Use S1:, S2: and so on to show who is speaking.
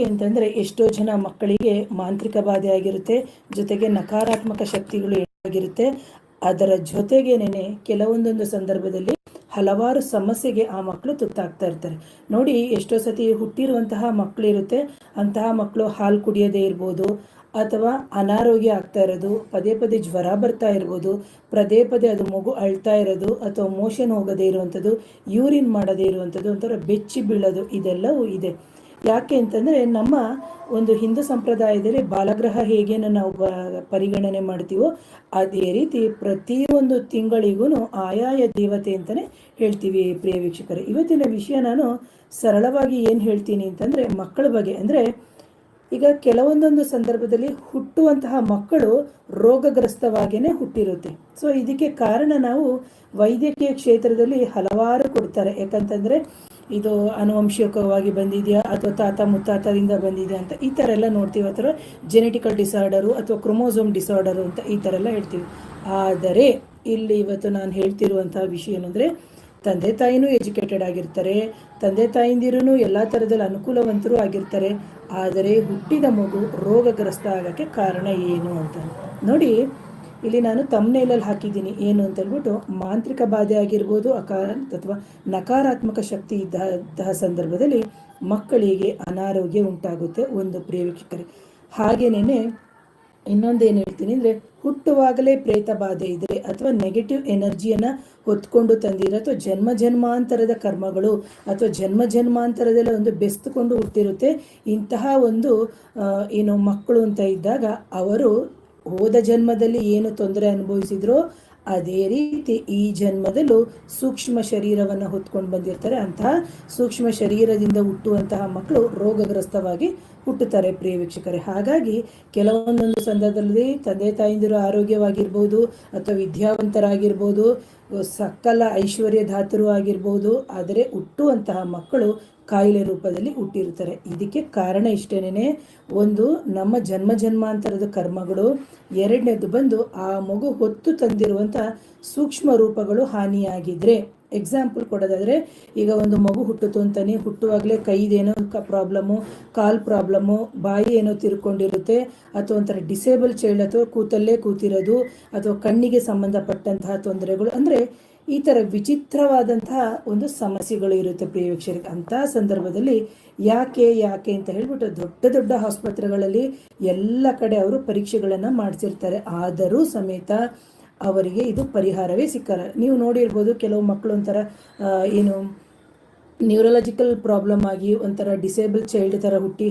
S1: ಅಂತಂದರೆ ಎಷ್ಟೋ ಜನ ಮಕ್ಕಳಿಗೆ ಮಾಂತ್ರಿಕ ಬಾಧೆ ಆಗಿರುತ್ತೆ, ಜೊತೆಗೆ ನಕಾರಾತ್ಮಕ ಶಕ್ತಿಗಳು ಆಗಿರುತ್ತೆ. ಅದರ ಜೊತೆಗೇನೆ ಕೆಲವೊಂದೊಂದು ಸಂದರ್ಭದಲ್ಲಿ ಹಲವಾರು ಸಮಸ್ಯೆಗೆ ಆ ಮಕ್ಕಳು ತುತ್ತಾಗ್ತಾ ಇರ್ತಾರೆ. ನೋಡಿ, ಎಷ್ಟೋ ಸತಿ ಹುಟ್ಟಿರುವಂತಹ ಮಕ್ಕಳಿರುತ್ತೆ, ಅಂತಹ ಮಕ್ಕಳು ಹಾಲು ಕುಡಿಯೋದೇ ಇರ್ಬೋದು, ಅಥವಾ ಅನಾರೋಗ್ಯ ಆಗ್ತಾ ಇರೋದು, ಪದೇ ಪದೇ ಜ್ವರ ಬರ್ತಾ ಇರ್ಬೋದು, ಪದೇ ಪದೇ ಅದು ಮಗು ಅಳ್ತಾ ಇರೋದು, ಅಥವಾ ಮೋಷನ್ ಹೋಗೋದೇ ಇರುವಂಥದ್ದು, ಯೂರಿನ್ ಮಾಡೋದೇ ಇರುವಂಥದ್ದು, ಒಂಥರ ಬೆಚ್ಚಿ ಬೀಳೋದು, ಇದೆಲ್ಲವೂ ಇದೆ. ಯಾಕೆ ಅಂತಂದರೆ ನಮ್ಮ ಒಂದು ಹಿಂದೂ ಸಂಪ್ರದಾಯದಲ್ಲಿ ಬಾಲಗ್ರಹ ಹೇಗೇನು ನಾವು ಪರಿಗಣನೆ ಮಾಡ್ತೀವೋ ಅದೇ ರೀತಿ ಪ್ರತಿಯೊಂದು ತಿಂಗಳಿಗೂ ಆಯಾಯ ದೇವತೆ ಅಂತಲೇ ಹೇಳ್ತೀವಿ. ಪ್ರಿಯ ವೀಕ್ಷಕರೇ, ಇವತ್ತಿನ ವಿಷಯ ನಾನು ಸರಳವಾಗಿ ಏನು ಹೇಳ್ತೀನಿ ಅಂತಂದರೆ ಮಕ್ಕಳ ಬಗ್ಗೆ. ಅಂದರೆ ಈಗ ಕೆಲವೊಂದೊಂದು ಸಂದರ್ಭದಲ್ಲಿ ಹುಟ್ಟುವಂತಹ ಮಕ್ಕಳು ರೋಗಗ್ರಸ್ತವಾಗಿಯೇ ಹುಟ್ಟಿರುತ್ತೆ. ಸೊ ಇದಕ್ಕೆ ಕಾರಣ ನಾವು ವೈದ್ಯಕೀಯ ಕ್ಷೇತ್ರದಲ್ಲಿ ಹಲವಾರು ಕೊಡ್ತಾರೆ. ಯಾಕಂತಂದರೆ ಇದು ಆನುವಂಶಿಕವಾಗಿ ಬಂದಿದೆಯಾ ಅಥವಾ ತಾತ ಮುತ್ತಾತದಿಂದ ಬಂದಿದೆಯಾ ಅಂತ ಈ ಥರ ಎಲ್ಲ ನೋಡ್ತೀವಿ. ಆ ಥರ ಜೆನೆಟಿಕಲ್ ಡಿಸಾರ್ಡರು ಅಥವಾ ಕ್ರೊಮೋಸೋಮ್ ಡಿಸಾರ್ಡರು ಅಂತ ಈ ಥರ ಎಲ್ಲ ಹೇಳ್ತೀವಿ. ಆದರೆ ಇಲ್ಲಿ ಇವತ್ತು ನಾನು ಹೇಳ್ತಿರುವಂತಹ ವಿಷಯ ಏನಂದರೆ, ತಂದೆ ತಾಯಿನೂ ಎಜುಕೇಟೆಡ್ ಆಗಿರ್ತಾರೆ, ತಂದೆ ತಾಯಿಂದಿರೂ ಎಲ್ಲ ಥರದಲ್ಲಿ ಅನುಕೂಲವಂತರೂ ಆಗಿರ್ತಾರೆ. ಆದರೆ ಹುಟ್ಟಿದ ಮಗು ರೋಗಗ್ರಸ್ತ ಆಗೋಕ್ಕೆ ಕಾರಣ ಏನು ಅಂತ ನೋಡಿ. ಇಲ್ಲಿ ನಾನು ತಮ್ನೇಲಲ್ಲಿ ಹಾಕಿದ್ದೀನಿ ಏನು ಅಂತ ಹೇಳ್ಬಿಟ್ಟು, ಮಾಂತ್ರಿಕ ಬಾಧೆ ಆಗಿರ್ಬೋದು, ಅಥವಾ ನಕಾರಾತ್ಮಕ ಶಕ್ತಿ ಇದ್ದಂತಹ ಸಂದರ್ಭದಲ್ಲಿ ಮಕ್ಕಳಿಗೆ ಅನಾರೋಗ್ಯ ಉಂಟಾಗುತ್ತೆ. ಒಂದು ಪ್ರಿಯ ವೀಕ್ಷಕರೇ, ಹಾಗೇನೇ ಇನ್ನೊಂದೇನು ಹೇಳ್ತೀನಿ ಅಂದರೆ, ಹುಟ್ಟುವಾಗಲೇ ಪ್ರೇತ ಬಾಧೆ ಇದ್ದರೆ ಅಥವಾ ನೆಗೆಟಿವ್ ಎನರ್ಜಿಯನ್ನು ಹೊತ್ಕೊಂಡು ತಂದಿರೋ ಅಥವಾ ಜನ್ಮಾಂತರದ ಕರ್ಮಗಳು ಅಥವಾ ಜನ್ಮಾಂತರದಲ್ಲೇ ಒಂದು ಬೆಸ್ತುಕೊಂಡು ಹುಟ್ಟಿರುತ್ತೆ ಇಂತಹ ಒಂದು ಏನು ಮಕ್ಕಳು ಅಂತ ಇದ್ದಾಗ, ಅವರು ಹೋದ ಜನ್ಮದಲ್ಲಿ ಏನು ತೊಂದರೆ ಅನುಭವಿಸಿದ್ರೋ ಅದೇ ರೀತಿ ಈ ಜನ್ಮದಲ್ಲೂ ಸೂಕ್ಷ್ಮ ಶರೀರವನ್ನು ಹೊತ್ಕೊಂಡು ಬಂದಿರ್ತಾರೆ. ಅಂತಹ ಸೂಕ್ಷ್ಮ ಶರೀರದಿಂದ ಹುಟ್ಟುವಂತಹ ಮಕ್ಕಳು ರೋಗಗ್ರಸ್ತವಾಗಿ ಹುಟ್ಟುತ್ತಾರೆ. ಪ್ರಿಯ ವೀಕ್ಷಕರೇ, ಹಾಗಾಗಿ ಕೆಲವೊಂದೊಂದು ಸಂದರ್ಭದಲ್ಲಿ ತಂದೆ ತಾಯಿಂದಿರು ಆರೋಗ್ಯವಾಗಿರ್ಬೋದು, ಅಥವಾ ವಿದ್ಯಾವಂತರಾಗಿರ್ಬೋದು, ಸಕಲ ಐಶ್ವರ್ಯಧಾತರು ಆಗಿರ್ಬೋದು, ಆದರೆ ಹುಟ್ಟುವಂತಹ ಮಕ್ಕಳು ಕಾಯಿಲೆ ರೂಪದಲ್ಲಿ ಹುಟ್ಟಿರ್ತಾರೆ. ಇದಕ್ಕೆ ಕಾರಣ ಇಷ್ಟೇನೆ, ಒಂದು ನಮ್ಮ ಜನ್ಮಾಂತರದ ಕರ್ಮಗಳು, ಎರಡನೇದು ಬಂದು ಆ ಮಗು ಹೊತ್ತು ತಂದಿರುವಂಥ ಸೂಕ್ಷ್ಮ ರೂಪಗಳು ಹಾನಿಯಾಗಿದ್ರೆ. ಎಕ್ಸಾಂಪಲ್ ಕೊಡೋದಾದರೆ, ಈಗ ಒಂದು ಮಗು ಹುಟ್ಟಿತು ಅಂತಾನೆ, ಹುಟ್ಟುವಾಗಲೇ ಕೈದೇನೋ ಪ್ರಾಬ್ಲಮ್ಮು, ಕಾಲು ಪ್ರಾಬ್ಲಮ್ಮು, ಬಾಯಿ ಏನೋ ತಿರ್ಕೊಂಡಿರುತ್ತೆ, ಅಥವಾ ಒಂಥರ ಡಿಸೇಬಲ್ ಚೈಲ್ಡ್, ಅಥವಾ ಕೂತಲ್ಲೇ ಕೂತಿರೋದು, ಅಥವಾ ಕಣ್ಣಿಗೆ ಸಂಬಂಧಪಟ್ಟಂತಹ ತೊಂದರೆಗಳು, ಅಂದರೆ ಈ ಥರ ವಿಚಿತ್ರವಾದಂತಹ ಒಂದು ಸಮಸ್ಯೆಗಳು ಇರುತ್ತೆ ಪ್ರಿಯ ವೀಕ್ಷಕರಿಗೆ. ಅಂತಹ ಸಂದರ್ಭದಲ್ಲಿ ಯಾಕೆ ಅಂತ ಹೇಳ್ಬಿಟ್ಟು ದೊಡ್ಡ ಆಸ್ಪತ್ರೆಗಳಲ್ಲಿ ಎಲ್ಲ ಕಡೆ ಅವರು ಪರೀಕ್ಷೆಗಳನ್ನು ಮಾಡಿಸಿರ್ತಾರೆ. ಆದರೂ ಸಮೇತ ಅವರಿಗೆ ಇದು ಪರಿಹಾರವೇ ಸಿಕ್ಕಲ್ಲ. ನೀವು ನೋಡಿರ್ಬೋದು, ಕೆಲವು ಮಕ್ಕಳು ಒಂಥರ ಏನು ನ್ಯೂರಲಾಜಿಕಲ್ ಪ್ರಾಬ್ಲಮ್ ಆಗಿ ಒಂಥರ ಡಿಸೇಬಲ್ ಚೈಲ್ಡ್ ಥರ ಹುಟ್ಟಿ